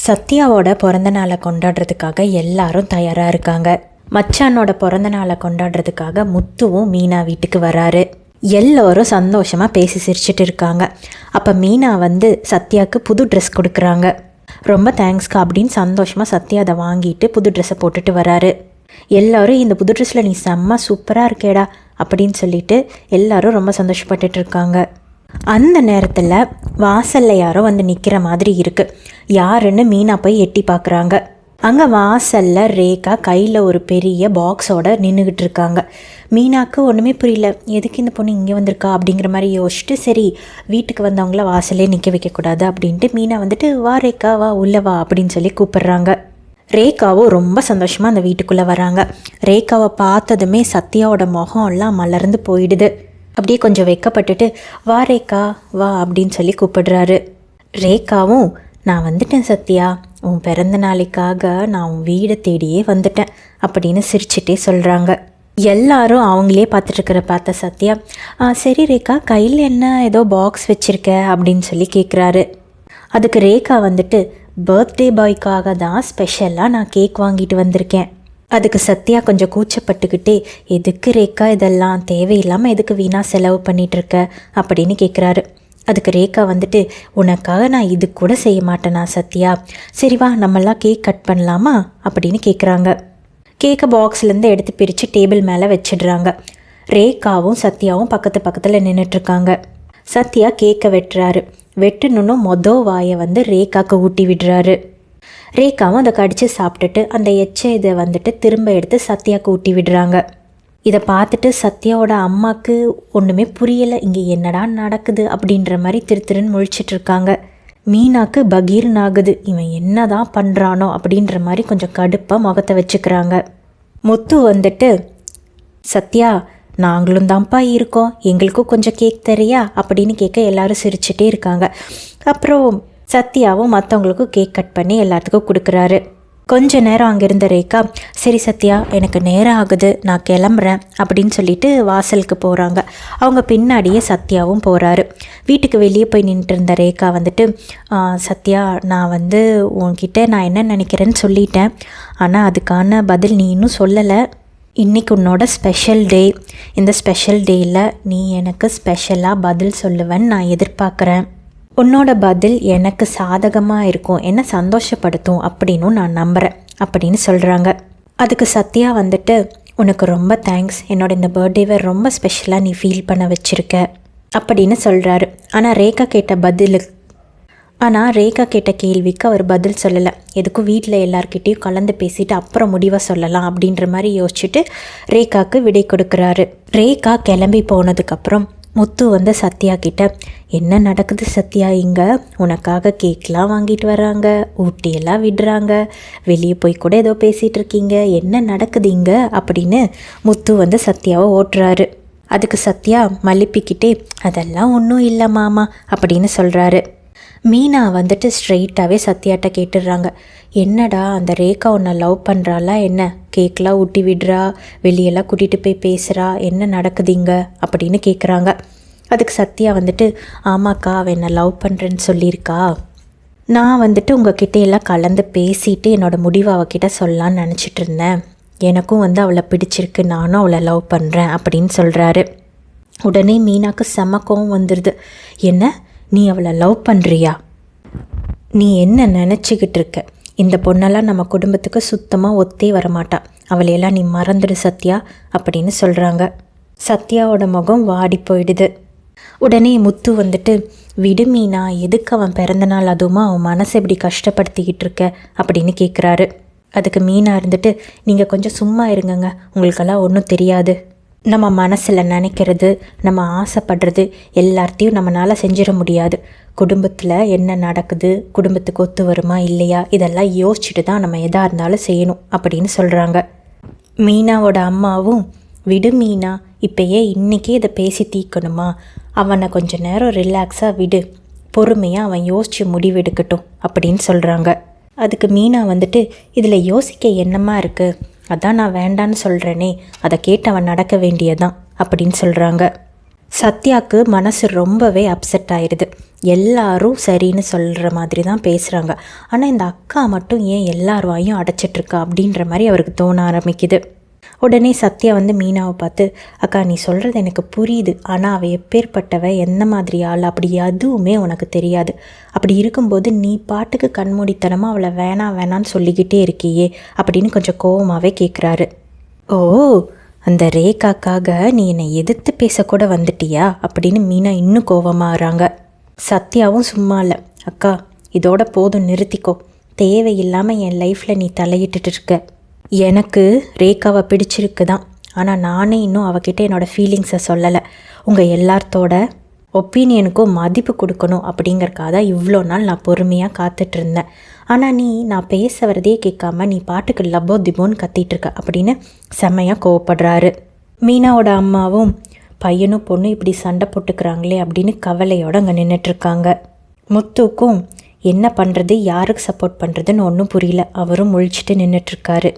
சத்யாவோட பிறந்த நாளை கொண்டாடுறதுக்காக எல்லாரும் தயாராக இருக்காங்க. மச்சானோட பிறந்த நாளை கொண்டாடுறதுக்காக முத்துவும் மீனா வீட்டுக்கு வராரு. எல்லோரும் சந்தோஷமாக பேசி சிரிச்சிட்டு இருக்காங்க. அப்போ மீனா சத்யாவுக்கு புது ட்ரெஸ் கொடுக்குறாங்க. ரொம்ப தேங்க்ஸ்க்கா அப்படின்னு சந்தோஷமாக சத்யா அதை வாங்கிட்டு புது ட்ரெஸ்ஸை போட்டுட்டு வராரு. எல்லோரும் இந்த புது ட்ரெஸ்ஸில் நீ செம்ம சூப்பராக இருக்கேடா அப்படின்னு சொல்லிட்டு எல்லாரும் ரொம்ப சந்தோஷப்பட்டுட்டு இருக்காங்க. அந்த நேரத்தில் வாசலில் யாரோ நிற்கிற மாதிரி இருக்குது. யாருன்னு மீனா போய் எட்டி பார்க்குறாங்க. அங்கே வாசலில் ரேகா கையில் ஒரு பெரிய பாக்ஸோடு நின்றுக்கிட்டு இருக்காங்க. மீனாவுக்கு ஒன்றுமே புரியல, எதுக்கு இந்த பொண்ணு இங்கே வந்திருக்கா அப்படிங்கிற மாதிரி யோசிச்சுட்டு, சரி வீட்டுக்கு வந்தவங்கள வாசலே நிற்க வைக்கக்கூடாது அப்படின்ட்டு மீனா வா ரேகா வா உள்ளே வா அப்படின்னு சொல்லி கூப்பிட்றாங்க. ரேகாவும் ரொம்ப சந்தோஷமாக அந்த வீட்டுக்குள்ளே வராங்க. ரேகாவை பார்த்ததுமே சத்யாவோட முகம் எல்லாம் மலர்ந்து போயிடுது. அப்படியே கொஞ்சம் வெக்கப்பட்டுட்டு வா ரேகா வா அப்படின்னு சொல்லி கூப்பிடுறாரு. ரேகாவும் நான் வந்துட்டேன் சத்யா, உன் பிறந்த நாளைக்காக நான் உன் வீடை தேடியே வந்துட்டேன் அப்படின்னு சிரிச்சிட்டே சொல்கிறாங்க. எல்லாரும் அவங்களே பார்த்த சத்யா சரி ரேகா கையில் என்ன ஏதோ பாக்ஸ் வச்சுருக்க அப்படின்னு சொல்லி கேட்குறாரு. அதுக்கு ரேகா பர்த்டே பாய்க்காக தான் ஸ்பெஷலாக நான் கேக் வாங்கிட்டு வந்திருக்கேன். அதுக்கு சத்யா கொஞ்சம் கூச்சப்பட்டுக்கிட்டே எதுக்கு ரேகா இதெல்லாம் தேவையில்லாமல் எதுக்கு வீணாக செலவு பண்ணிகிட்ருக்க அப்படின்னு கேட்குறாரு. அதுக்கு ரேகா உனக்காக நான் இது கூட செய்ய மாட்டேனா சத்யா, சரி வா நம்மளாம் கேக் கட் பண்ணலாமா அப்படின்னு கேட்குறாங்க. கேக்கை பாக்ஸ்லேருந்து எடுத்து பிரித்து டேபிள் மேலே வச்சிடுறாங்க. ரேகாவும் சத்யாவும் பக்கத்தில் நின்றுட்டுருக்காங்க. சத்யா கேக்கை வெட்டுறாரு. வெட்டணுன்னு வாயை ரேகாவுக்கு ஊட்டி விடுறாரு. ரேகாவும் அதை கடித்து சாப்பிட்டுட்டு அந்த இதை திரும்ப எடுத்து சத்யாவுக்கு ஊட்டி விடுறாங்க. இதை பார்த்துட்டு சத்யாவோட அம்மாவுக்கு ஒன்றுமே புரியலை, இங்கே என்னடா நடக்குது அப்படின்ற மாதிரி திருன்னு முழிச்சிட்ருக்காங்க. மீனாக்கு பகீர்னு ஆகுது, இவன் என்ன தான் பண்ணுறானோ அப்படின்ற மாதிரி கொஞ்சம் கடுப்பாக முகத்தை வச்சுக்கிறாங்க. முத்து சத்யா நாங்களும் தான்ப்பா இருக்கோம், எங்களுக்கும் கொஞ்சம் கேக் தரியா அப்படின்னு கேட்க எல்லாரும் சிரிச்சிட்டே இருக்காங்க. அப்புறம் சத்யாவும் மற்றவங்களுக்கும் கேக் கட் பண்ணி எல்லாத்துக்கும் கொடுக்குறாரு. கொஞ்ச நேரம் அங்கே இருந்த ரேகா சரி சத்யா எனக்கு நேரம் ஆகுது நான் கிளம்புறேன் அப்படின்னு சொல்லிட்டு வாசலுக்கு போகிறாங்க. அவங்க பின்னாடியே சத்யாவும் போகிறாரு. வீட்டுக்கு வெளியே போய் நின்றுட்டு இருந்த ரேகா சத்யா நான் உன்கிட்ட நான் என்ன நினைக்கிறேன்னு சொல்லிட்டேன், ஆனால் அதுக்கான பதில் நீ இன்னும் சொல்லலை. இன்றைக்கி உன்னோட ஸ்பெஷல் டே, இந்த ஸ்பெஷல் டேயில் நீ எனக்கு ஸ்பெஷலாக பதில் சொல்லுவேன்னு நான் எதிர்பார்க்குறேன். உன்னோட பதில் எனக்கு சாதகமாக இருக்கும், என்ன சந்தோஷப்படுத்தும் அப்படின்னு நான் நம்புகிறேன் அப்படின்னு சொல்கிறாங்க. அதுக்கு சத்யா உனக்கு ரொம்ப தேங்க்ஸ், என்னோட இந்த பர்த்டேவை ரொம்ப ஸ்பெஷலாக நீ ஃபீல் பண்ண வச்சுருக்க அப்படின்னு சொல்கிறாரு. ஆனால் ரேகா கேட்ட கேள்விக்கு அவர் பதில் சொல்லலை. எதுக்கும் வீட்டில் எல்லார்கிட்டையும் கலந்து பேசிட்டு அப்புறம் முடிவை சொல்லலாம் அப்படின்ற மாதிரி யோசிச்சுட்டு ரேகாவுக்கு விடை கொடுக்குறாரு. ரேகா கிளம்பி போனதுக்கப்புறம் முத்து சத்யா கிட்ட என்ன நடக்குது சத்யா, இங்கே உனக்காக கேக்லாம் வாங்கிட்டு வராங்க, ஊட்டியெல்லாம் விடுறாங்க, வெளியே போய் கூட ஏதோ பேசிகிட்டு இருக்கீங்க, என்ன நடக்குது இங்கே அப்படின்னு முத்து சத்யாவை ஓட்டுறாரு. அதுக்கு சத்யா மல்லிப்பிக்கிட்டே அதெல்லாம் ஒன்றும் இல்லை மாமா அப்படின்னு சொல்கிறாரு. மீனா ஸ்ட்ரெயிட்டாகவே சத்யாட்ட கேட்டுடுறாங்க, என்னடா அந்த ரேகா உன்னை லவ் பண்ணுறாளா என்ன, கேக்கெலாம் ஊட்டி விடுறா, வெளியெல்லாம் கூட்டிகிட்டு போய் பேசுகிறா, என்ன நடக்குதுங்க அப்படின்னு கேட்குறாங்க. அதுக்கு சத்யா ஆமாக்கா அவள் என்னை லவ் பண்ணுறேன்னு சொல்லியிருக்கா, நான் உங்ககிட்ட எல்லாம் கலந்து பேசிட்டு என்னோடய முடிவை அவகிட்ட சொல்லலான்னு நினச்சிட்டு இருந்தேன், எனக்கும் அவளை பிடிச்சிருக்கு, நானும் அவளை லவ் பண்ணுறேன் அப்படின்னு சொல்கிறாரு. உடனே மீனாக்கு செம கோவம் வந்துடுது. என்ன நீ அவளை லவ் பண்ணுறியா, நீ என்ன நினச்சிக்கிட்டு இருக்க, இந்த பொண்ணெல்லாம் நம்ம குடும்பத்துக்கு சுத்தமாக ஒத்தே வரமாட்டா, அவளையெல்லாம் நீ மறந்துடு சத்யா அப்படின்னு சொல்கிறாங்க. சத்யாவோட முகம் வாடி போயிடுது. உடனே முத்து விடு மீனா, எதுக்கு அவன் பிறந்தநாள் அதுவுமா அவன் மனசை எப்படி கஷ்டப்படுத்திக்கிட்டு இருக்க அப்படின்னு கேட்குறாரு. அதுக்கு மீனா நீங்கள் கொஞ்சம் சும்மா இருங்கங்க, உங்களுக்கெல்லாம் ஒன்றும் தெரியாது, நம்ம மனசில் நினைக்கிறது நம்ம ஆசைப்படுறது எல்லாத்தையும் நம்மளால் செஞ்சிட முடியாது, குடும்பத்தில் என்ன நடக்குது, குடும்பத்துக்கு ஒத்து வருமா இல்லையா இதெல்லாம் யோசிச்சுட்டு தான் நம்ம எதாக இருந்தாலும் செய்யணும் அப்படின்னு சொல்கிறாங்க. மீனாவோட அம்மாவும் விடு மீனா, இப்போயே இன்றைக்கே இதை பேசி தீர்க்கணுமா, அவனை கொஞ்சம் நேரம் ரிலாக்ஸாக விடு, பொறுமையாக அவன் யோசித்து முடிவெடுக்கட்டும் அப்படின்னு சொல்கிறாங்க. அதுக்கு மீனா இதில் யோசிக்க என்னமா இருக்குது, அதான் நான் வேண்டான்னு சொல்கிறேனே, அதை கேட்டு அவன் நடக்க வேண்டியதான் அப்படின்னு சொல்கிறாங்க. சத்யாவுக்கு மனசு ரொம்பவே அப்செட் ஆயிடுது. எல்லாரும் சரின்னு சொல்கிற மாதிரி தான் பேசுகிறாங்க, ஆனால் இந்த அக்கா மட்டும் ஏன் எல்லார் வாயும் அடைச்சிட்ருக்கா அப்படின்ற மாதிரி அவருக்கு தோண ஆரம்பிக்குது. உடனே சத்யா வந்து மீனாவை பார்த்து, அக்கா நீ சொல்கிறது எனக்கு புரியுது, ஆனால் அவள் எப்பேற்பட்டவ, எந்த மாதிரி ஆள் அப்படி எதுவுமே உனக்கு தெரியாது. அப்படி இருக்கும்போது நீ பாட்டுக்கு கண்மூடித்தனமாக அவளை வேணான்னு சொல்லிக்கிட்டே இருக்கியே அப்படின்னு கொஞ்சம் கோவமாகவே கேட்குறாரு. ஓ, அந்த ரேகாக்காக நீ என்னை எதிர்த்து பேசக்கூட வந்துட்டியா அப்படின்னு மீனா இன்னும் கோவமாகறாங்க. சத்யாவும் சும்மா இல்லை, அக்கா இதோட போதும் நிறுத்திக்கோ, தேவையில்லாமல் என் லைஃப்பில் நீ தலையிட்டு இருக்க. எனக்கு ரேகாவை பிடிச்சிருக்கு தான், ஆனால் நானே இன்னும் அவகிட்ட என்னோடய ஃபீலிங்ஸை சொல்லலை. உங்கள் எல்லாத்தோட ஒப்பீனியனுக்கும் மதிப்பு கொடுக்கணும் அப்படிங்கறக்காக தான் இவ்வளோ நாள் நான் பொறுமையாக காத்துட்ருந்தேன். ஆனால் நான் பேச வரதே கேட்காம நீ பாட்டுக்கு லப்போ திபோன்னு கத்திகிட்ருக்க அப்படின்னு செம்மையாக கோவப்படுறாரு. மீனாவோட அம்மாவும் பையனும் பொண்ணும் இப்படி சண்டை போட்டுக்கிறாங்களே அப்படின்னு கவலையோடு அங்கே நின்றுட்டுருக்காங்க. முத்துக்கும் என்ன பண்ணுறது, யாருக்கு சப்போர்ட் பண்ணுறதுன்னு ஒன்றும் புரியல. அவரும் முழிச்சிட்டு நின்றுட்டுருக்காரு.